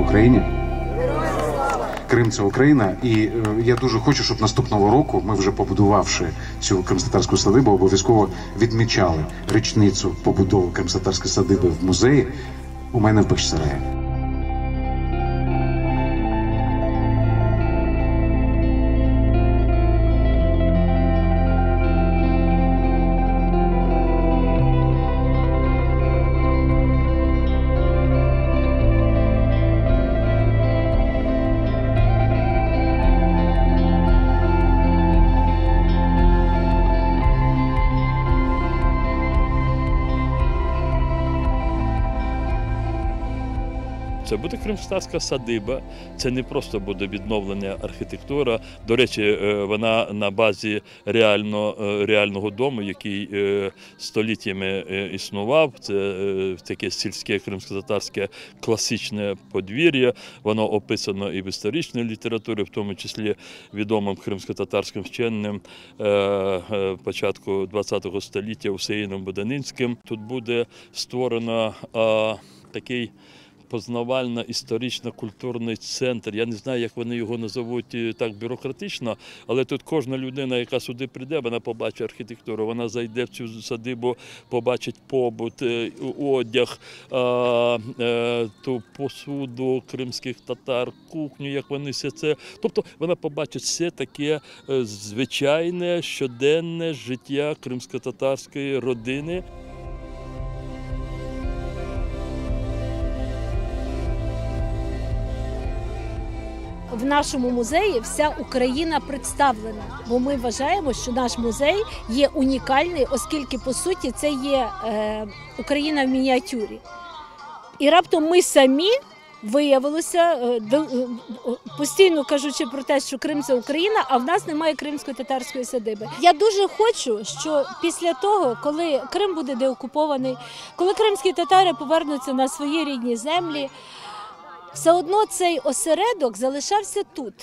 Україні! Крим – це Україна, і я дуже хочу, щоб наступного року ми, вже побудувавши цю кримськотатарську садибу, обов'язково відмічали річницю побудови кримськотатарської садиби в музеї у мене в Бахчисараї. Це буде кримськотатарська садиба, це не просто буде відновлена архітектура. До речі, вона на базі реального дому, який століттями існував. Це таке сільське кримськотатарське класичне подвір'я. Воно описано і в історичній літературі, в тому числі відомим кримськотатарським вченим початку ХХ століття Усеїном Буданинським. Тут буде створено такий познавально-історично-культурний центр. Я не знаю, як вони його назовуть так бюрократично, але тут кожна людина, яка сюди прийде, вона побачить архітектуру, вона зайде в цю садибу, побачить побут, одяг, ту посуду кримських татар, кухню, як вони все це. Тобто вона побачить все таке звичайне, щоденне життя кримськотатарської родини. В нашому музеї вся Україна представлена, бо ми вважаємо, що наш музей є унікальний, оскільки, по суті, це є Україна в мініатюрі. І раптом ми самі виявилося, постійно кажучи про те, що Крим – це Україна, а в нас немає кримсько-татарської садиби. Я дуже хочу, що після того, коли Крим буде деокупований, коли кримські татари повернуться на свої рідні землі, все одно цей осередок залишався тут.